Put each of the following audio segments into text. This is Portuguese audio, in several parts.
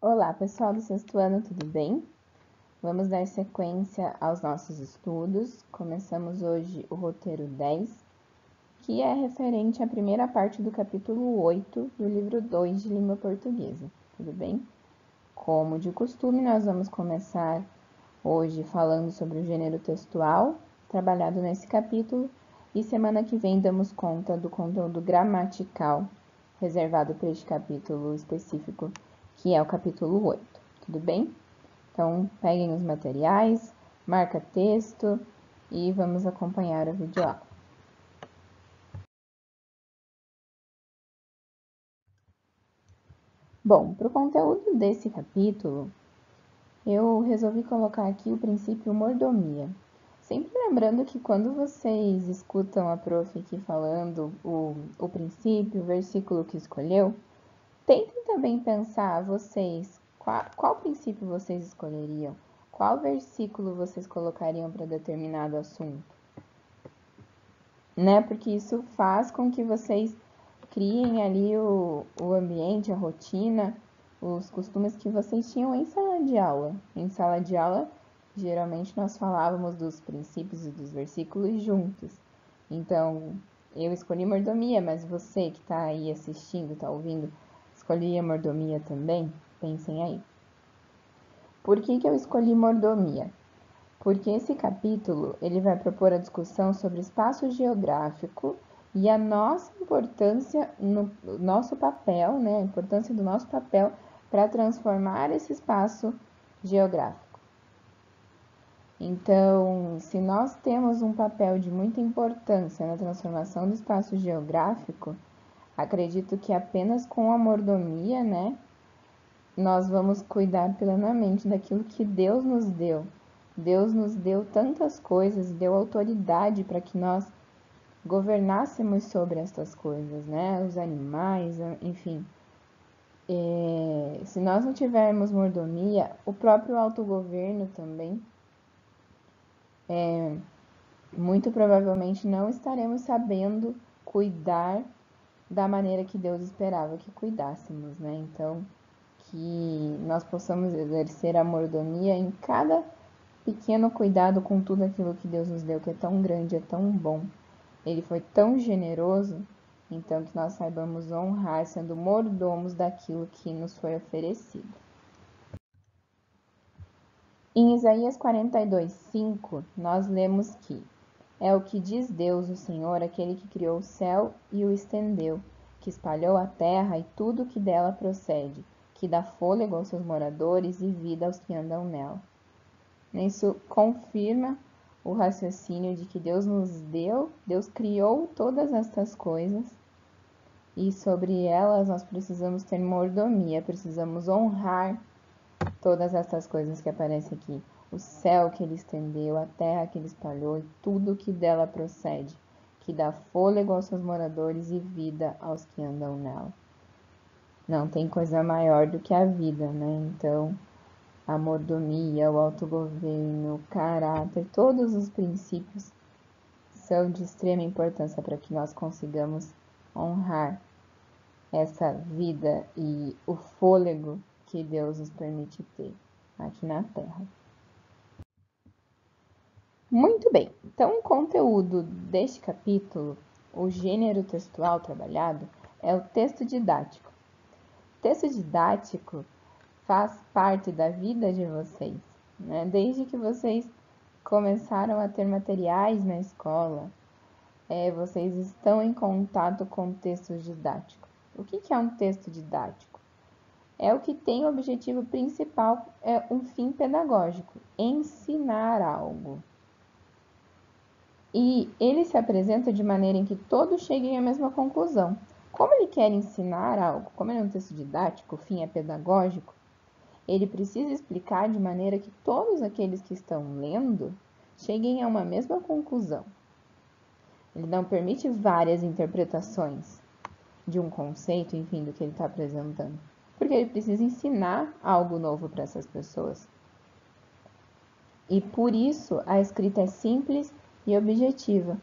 Olá, pessoal do sexto ano, tudo bem? Vamos dar sequência aos nossos estudos. Começamos hoje o roteiro 10, que é referente à primeira parte do capítulo 8 do livro 2 de língua portuguesa, tudo bem? Como de costume, nós vamos começar hoje falando sobre o gênero textual, trabalhado nesse capítulo, e semana que vem damos conta do conteúdo gramatical, reservado para este capítulo específico, que é o capítulo 8, tudo bem? Então, peguem os materiais, marca texto e vamos acompanhar a videoaula. Bom, para o conteúdo desse capítulo, eu resolvi colocar aqui o princípio mordomia. Sempre lembrando que quando vocês escutam a prof aqui falando o princípio, o versículo que escolheu, tentem também pensar vocês, qual princípio vocês escolheriam? Qual versículo vocês colocariam para determinado assunto? Né? Porque isso faz com que vocês criem ali o ambiente, a rotina, os costumes que vocês tinham em sala de aula. Em sala de aula, geralmente nós falávamos dos princípios e dos versículos juntos. Então, eu escolhi mordomia, mas você que está aí assistindo, está ouvindo, escolhia mordomia também? Pensem aí. Por que eu escolhi mordomia? Porque esse capítulo ele vai propor a discussão sobre espaço geográfico e a nossa importância no nosso papel, né, a importância do nosso papel para transformar esse espaço geográfico. Então, se nós temos um papel de muita importância na transformação do espaço geográfico, acredito que apenas com a mordomia, né, nós vamos cuidar plenamente daquilo que Deus nos deu. Deus nos deu tantas coisas, deu autoridade para que nós governássemos sobre estas coisas, né? Os animais, enfim. Se nós não tivermos mordomia, o próprio autogoverno também, muito provavelmente não estaremos sabendo cuidar da maneira que Deus esperava que cuidássemos, né? Então, que nós possamos exercer a mordomia em cada pequeno cuidado com tudo aquilo que Deus nos deu, que é tão grande, é tão bom. Ele foi tão generoso, então que nós saibamos honrar, sendo mordomos daquilo que nos foi oferecido. Em Isaías 42:5, nós lemos que é o que diz Deus, o Senhor, aquele que criou o céu e o estendeu, que espalhou a terra e tudo que dela procede, que dá fôlego aos seus moradores e vida aos que andam nela. Isso confirma o raciocínio de que Deus nos deu, Deus criou todas estas coisas e sobre elas nós precisamos ter mordomia, precisamos honrar todas essas coisas que aparecem aqui. O céu que ele estendeu, a terra que ele espalhou e tudo que dela procede, que dá fôlego aos seus moradores e vida aos que andam nela. Não tem coisa maior do que a vida, né? Então, a mordomia, o autogoverno, o caráter, todos os princípios são de extrema importância para que nós consigamos honrar essa vida e o fôlego que Deus nos permite ter aqui na Terra. Muito bem, então o conteúdo deste capítulo, o gênero textual trabalhado, é o texto didático. O texto didático faz parte da vida de vocês, né? Desde que vocês começaram a ter materiais na escola, vocês estão em contato com o texto didático. O que é um texto didático? É o que tem o objetivo principal, é um fim pedagógico, ensinar algo. E ele se apresenta de maneira em que todos cheguem à mesma conclusão. Como ele quer ensinar algo, como ele é um texto didático, o fim é pedagógico, ele precisa explicar de maneira que todos aqueles que estão lendo cheguem a uma mesma conclusão. Ele não permite várias interpretações de um conceito, enfim, do que ele está apresentando. Porque ele precisa ensinar algo novo para essas pessoas. E por isso a escrita é simples e objetiva.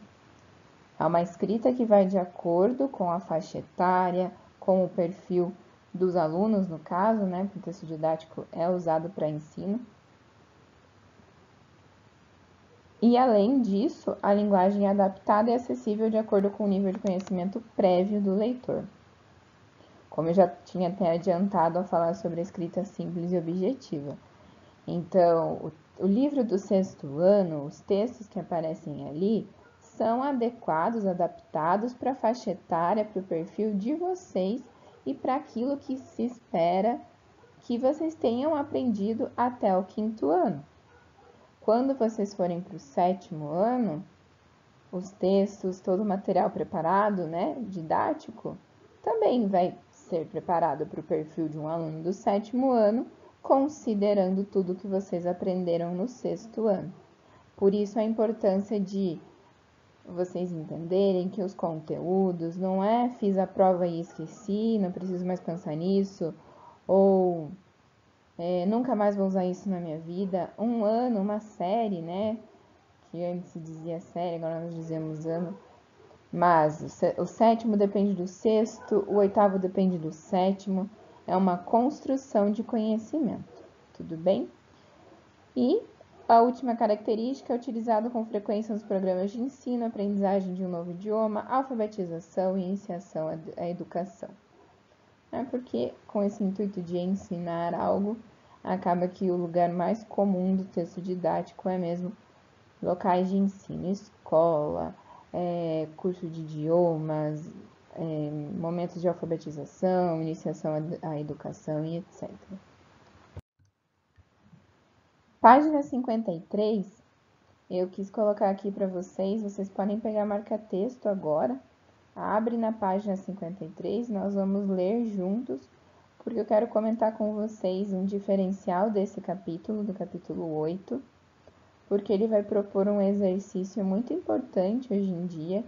É uma escrita que vai de acordo com a faixa etária, com o perfil dos alunos, no caso, né? Porque o texto didático é usado para ensino. E, além disso, a linguagem é adaptada e acessível de acordo com o nível de conhecimento prévio do leitor. Como eu já tinha até adiantado ao falar sobre a escrita simples e objetiva. Então, o livro do 6º ano, os textos que aparecem ali, são adequados, adaptados para a faixa etária, para o perfil de vocês e para aquilo que se espera que vocês tenham aprendido até o 5º ano. Quando vocês forem para o 7º ano, os textos, todo o material preparado, né, didático, também vai ser preparado para o perfil de um aluno do 7º ano, considerando tudo que vocês aprenderam no 6º ano. Por isso a importância de vocês entenderem que os conteúdos não é fiz a prova e esqueci, não preciso mais pensar nisso, ou nunca mais vou usar isso na minha vida. Um ano, uma série, né? Que antes se dizia série, agora nós dizemos ano. Mas o 7º depende do 6º, o 8º depende do 7º. É uma construção de conhecimento, tudo bem? E a última característica é utilizado com frequência nos programas de ensino, aprendizagem de um novo idioma, alfabetização e iniciação à educação. É porque com esse intuito de ensinar algo, acaba que o lugar mais comum do texto didático é mesmo locais de ensino, escola, curso de idiomas, momentos de alfabetização, iniciação à educação e etc. Página 53, eu quis colocar aqui para vocês podem pegar marca-texto agora, abre na página 53, nós vamos ler juntos, porque eu quero comentar com vocês um diferencial desse capítulo, do capítulo 8, porque ele vai propor um exercício muito importante hoje em dia,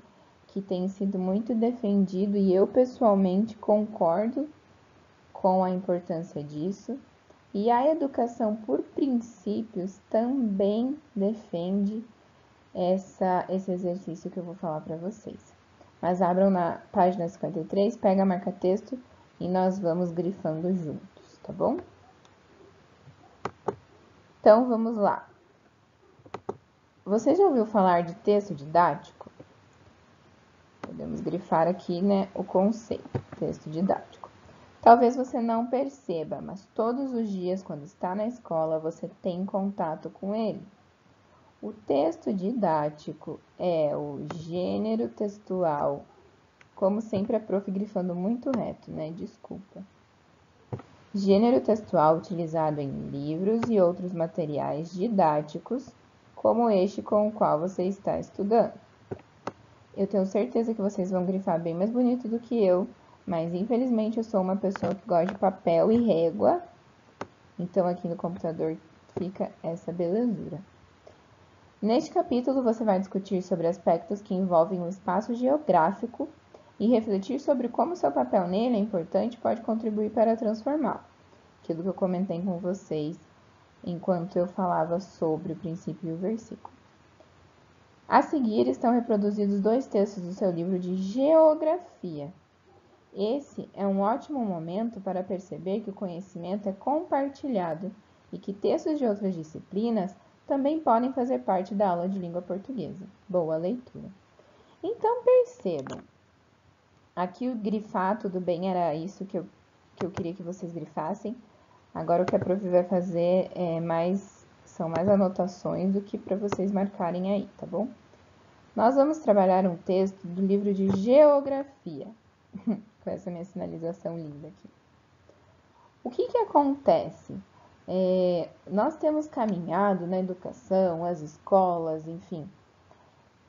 que tem sido muito defendido e eu pessoalmente concordo com a importância disso. E a educação por princípios também defende esse exercício que eu vou falar para vocês. Mas abram na página 53, pega a marca-texto e nós vamos grifando juntos, tá bom? Então, vamos lá. Você já ouviu falar de texto didático? Podemos grifar aqui, né, o conceito, texto didático. Talvez você não perceba, mas todos os dias, quando está na escola, você tem contato com ele. O texto didático é o gênero textual, como sempre a prof grifando muito reto, né? Desculpa. Gênero textual utilizado em livros e outros materiais didáticos, como este com o qual você está estudando. Eu tenho certeza que vocês vão grifar bem mais bonito do que eu, mas infelizmente eu sou uma pessoa que gosta de papel e régua, então aqui no computador fica essa belezura. Neste capítulo você vai discutir sobre aspectos que envolvem o espaço geográfico e refletir sobre como seu papel nele é importante e pode contribuir para transformá-lo. Aquilo que eu comentei com vocês enquanto eu falava sobre o princípio e o versículo. A seguir estão reproduzidos 2 textos do seu livro de Geografia. Esse é um ótimo momento para perceber que o conhecimento é compartilhado e que textos de outras disciplinas também podem fazer parte da aula de língua portuguesa. Boa leitura. Então, percebam. Aqui o grifar, tudo bem, era isso que eu queria que vocês grifassem. Agora o que a prof vai fazer são mais anotações do que para vocês marcarem aí, tá bom? Nós vamos trabalhar um texto do livro de Geografia, com essa minha sinalização linda aqui. O que acontece? Nós temos caminhado na educação, as escolas, enfim,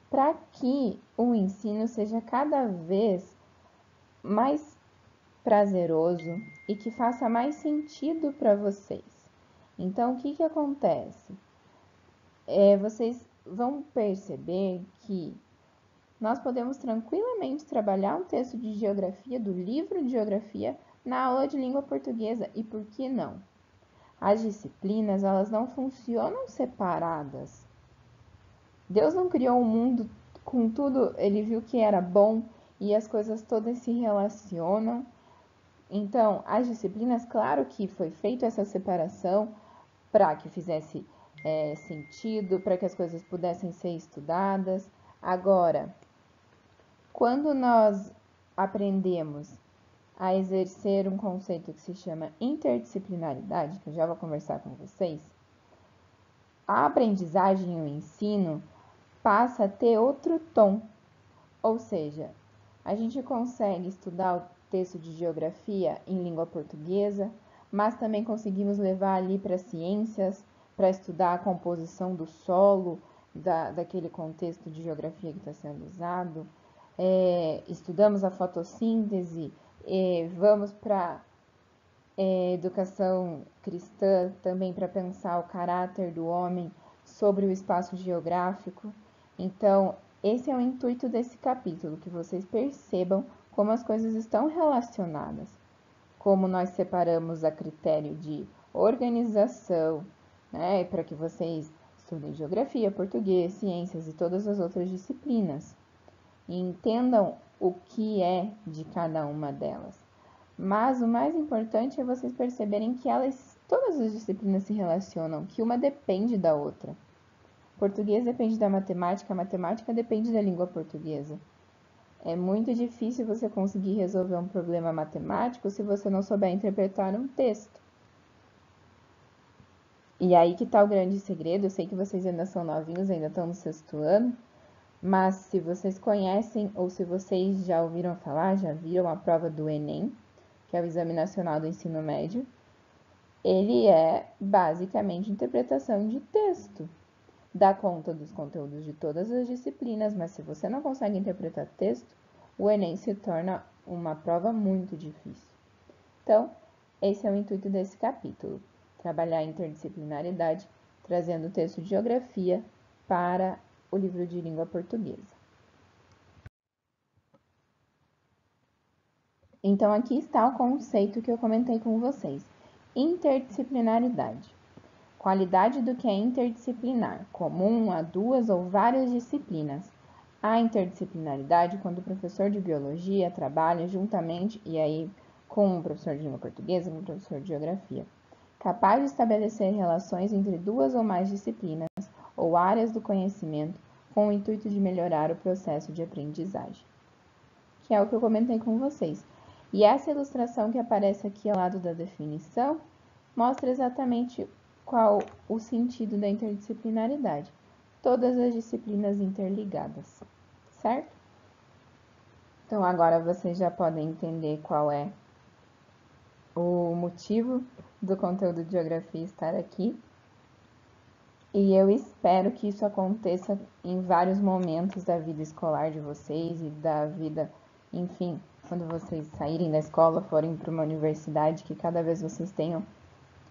para que o ensino seja cada vez mais prazeroso e que faça mais sentido para vocês. Então, o que acontece? Vocês vão perceber que nós podemos tranquilamente trabalhar um texto de geografia, do livro de geografia, na aula de língua portuguesa. E por que não? As disciplinas, elas não funcionam separadas. Deus não criou o mundo com tudo, ele viu que era bom e as coisas todas se relacionam. Então, as disciplinas, claro que foi feita essa separação para que fizesse sentido, para que as coisas pudessem ser estudadas. Agora, quando nós aprendemos a exercer um conceito que se chama interdisciplinaridade, que eu já vou conversar com vocês, a aprendizagem e o ensino passa a ter outro tom. Ou seja, a gente consegue estudar o texto de geografia em língua portuguesa, mas também conseguimos levar ali para ciências, para estudar a composição do solo, daquele contexto de geografia que está sendo usado. Estudamos a fotossíntese, vamos para educação cristã também para pensar o caráter do homem sobre o espaço geográfico. Então, esse é o intuito desse capítulo, que vocês percebam como as coisas estão relacionadas, como nós separamos a critério de organização, né, para que vocês estudem geografia, português, ciências e todas as outras disciplinas, e entendam o que é de cada uma delas. Mas o mais importante é vocês perceberem que todas as disciplinas se relacionam, que uma depende da outra. Português depende da matemática, a matemática depende da língua portuguesa. É muito difícil você conseguir resolver um problema matemático se você não souber interpretar um texto. E aí que está o grande segredo. Eu sei que vocês ainda são novinhos, ainda estão no 6º ano, mas se vocês conhecem ou se vocês já ouviram falar, já viram a prova do Enem, que é o Exame Nacional do Ensino Médio, ele é basicamente interpretação de texto. Dá conta dos conteúdos de todas as disciplinas, mas se você não consegue interpretar texto, o Enem se torna uma prova muito difícil. Então, esse é o intuito desse capítulo, trabalhar a interdisciplinaridade, trazendo o texto de geografia para o livro de língua portuguesa. Então, aqui está o conceito que eu comentei com vocês. Interdisciplinaridade. Qualidade do que é interdisciplinar, comum a 2 ou várias disciplinas. A interdisciplinaridade quando o professor de biologia trabalha juntamente, e aí com o professor de língua portuguesa, com o professor de geografia, capaz de estabelecer relações entre 2 ou mais disciplinas ou áreas do conhecimento com o intuito de melhorar o processo de aprendizagem. Que é o que eu comentei com vocês. E essa ilustração que aparece aqui ao lado da definição mostra exatamente qual o sentido da interdisciplinaridade. Todas as disciplinas interligadas, certo? Então, agora vocês já podem entender qual é o motivo do conteúdo de geografia estar aqui. E eu espero que isso aconteça em vários momentos da vida escolar de vocês e da vida, enfim, quando vocês saírem da escola, forem para uma universidade, que cada vez vocês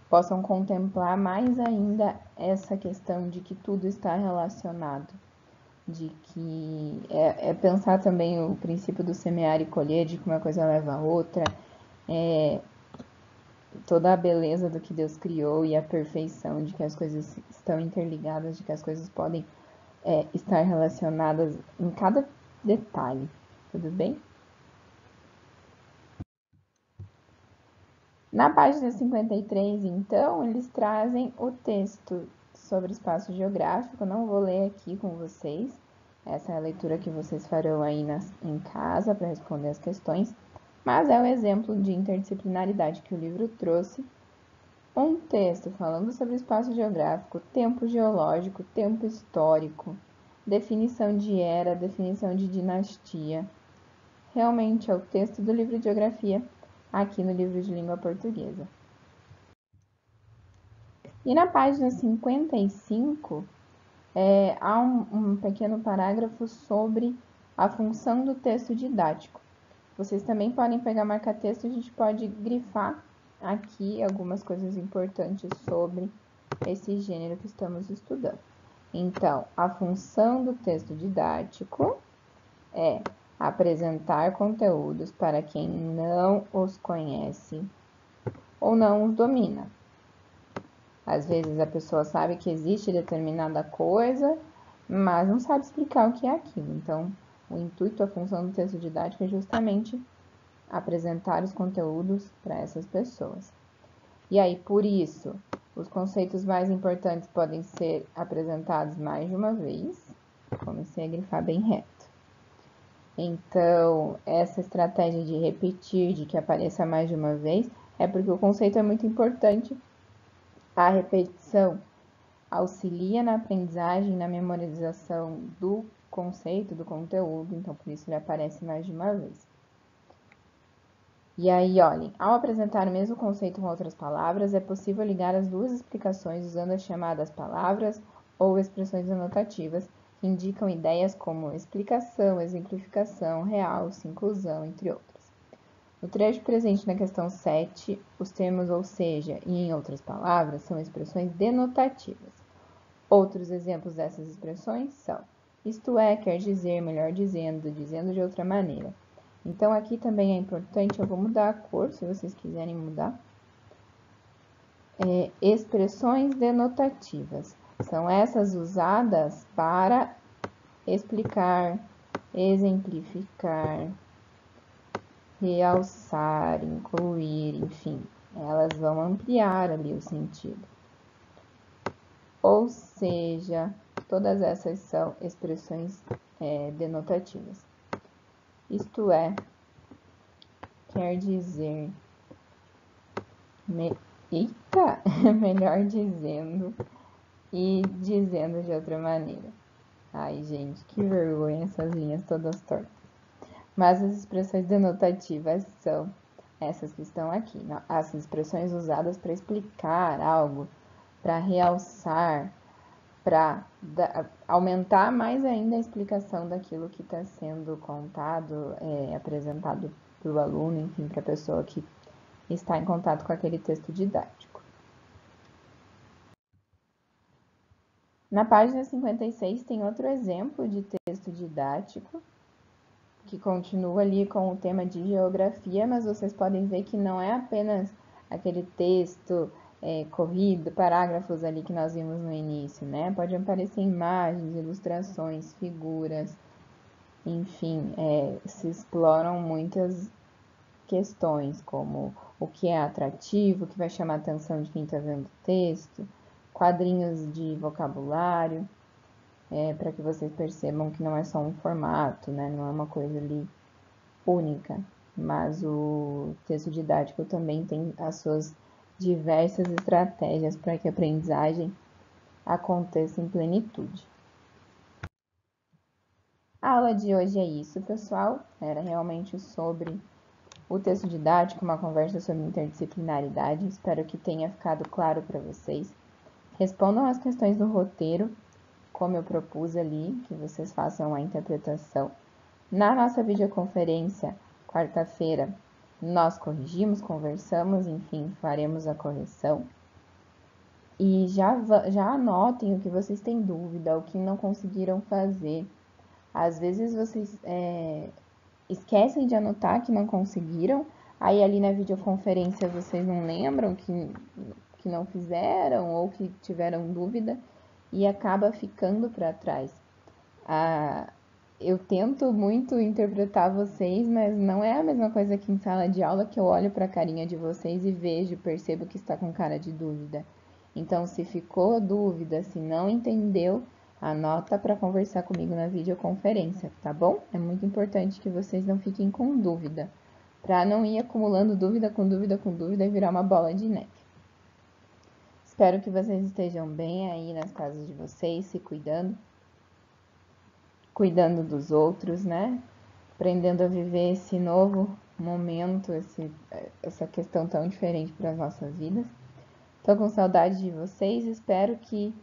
possam contemplar mais ainda essa questão de que tudo está relacionado, de que pensar também o princípio do semear e colher, de que uma coisa leva a outra, toda a beleza do que Deus criou e a perfeição de que as coisas estão interligadas, de que as coisas podem estar relacionadas em cada detalhe, tudo bem? Na página 53, então, eles trazem o texto sobre espaço geográfico. Não vou ler aqui com vocês. Essa é a leitura que vocês farão aí em casa para responder as questões. Mas é o exemplo de interdisciplinaridade que o livro trouxe. Um texto falando sobre espaço geográfico, tempo geológico, tempo histórico, definição de era, definição de dinastia. Realmente é o texto do livro de geografia aqui no livro de língua portuguesa. E na página 55, há um pequeno parágrafo sobre a função do texto didático. Vocês também podem pegar marca-texto e a gente pode grifar aqui algumas coisas importantes sobre esse gênero que estamos estudando. Então, a função do texto didático é apresentar conteúdos para quem não os conhece ou não os domina. Às vezes a pessoa sabe que existe determinada coisa, mas não sabe explicar o que é aquilo. Então, o intuito, a função do texto didático é justamente apresentar os conteúdos para essas pessoas. E aí, por isso, os conceitos mais importantes podem ser apresentados mais de uma vez. Comecei a grifar bem reto. Então, essa estratégia de repetir, de que apareça mais de uma vez, é porque o conceito é muito importante. A repetição auxilia na aprendizagem, na memorização do conceito, do conteúdo, então por isso ele aparece mais de uma vez. E aí, olhem, ao apresentar o mesmo conceito com outras palavras, é possível ligar as duas explicações usando as chamadas palavras ou expressões anotativas, que indicam ideias como explicação, exemplificação, realce, inclusão, entre outras. No trecho presente na questão 7, os termos ou seja e em outras palavras são expressões denotativas. Outros exemplos dessas expressões são isto é, quer dizer, melhor dizendo, dizendo de outra maneira. Então, aqui também é importante, eu vou mudar a cor, se vocês quiserem mudar. Expressões denotativas. São essas usadas para explicar, exemplificar, realçar, incluir, enfim. Elas vão ampliar ali o sentido. Ou seja, todas essas são expressões denotativas. Isto é, quer dizer, melhor dizendo e dizendo de outra maneira. Ai, gente, que vergonha essas linhas todas tortas. Mas as expressões denotativas são essas que estão aqui. As expressões usadas para explicar algo, para realçar, para aumentar mais ainda a explicação daquilo que está sendo contado, apresentado para o aluno, enfim, para a pessoa que está em contato com aquele texto didático. Na página 56 tem outro exemplo de texto didático, que continua ali com o tema de geografia, mas vocês podem ver que não é apenas aquele texto corrido, parágrafos ali que nós vimos no início, né? Pode aparecer imagens, ilustrações, figuras, enfim, se exploram muitas questões, como o que é atrativo, o que vai chamar a atenção de quem está vendo o texto, quadrinhos de vocabulário, para que vocês percebam que não é só um formato, né? Não é uma coisa ali única, mas o texto didático também tem as suas diversas estratégias para que a aprendizagem aconteça em plenitude. A aula de hoje é isso, pessoal. Era realmente sobre o texto didático, uma conversa sobre interdisciplinaridade. Espero que tenha ficado claro para vocês. Respondam as questões do roteiro, como eu propus ali, que vocês façam a interpretação. Na nossa videoconferência, quarta-feira, nós corrigimos, conversamos, enfim, faremos a correção. E já anotem o que vocês têm dúvida, o que não conseguiram fazer. Às vezes vocês esquecem de anotar que não conseguiram, aí ali na videoconferência vocês não lembram que não fizeram ou que tiveram dúvida e acaba ficando para trás. Eu tento muito interpretar vocês, mas não é a mesma coisa que em sala de aula, que eu olho para a carinha de vocês e percebo que está com cara de dúvida. Então, se ficou dúvida, se não entendeu, anota para conversar comigo na videoconferência, tá bom? É muito importante que vocês não fiquem com dúvida, para não ir acumulando dúvida com dúvida com dúvida e virar uma bola de neve. Espero que vocês estejam bem aí nas casas de vocês, se cuidando dos outros, né? Aprendendo a viver esse novo momento, essa questão tão diferente para as nossas vidas. Estou com saudade de vocês, espero que,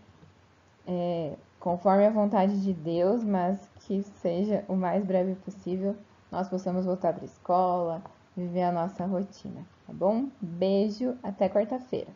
conforme a vontade de Deus, mas que seja o mais breve possível, nós possamos voltar para a escola, viver a nossa rotina, tá bom? Beijo, até quarta-feira.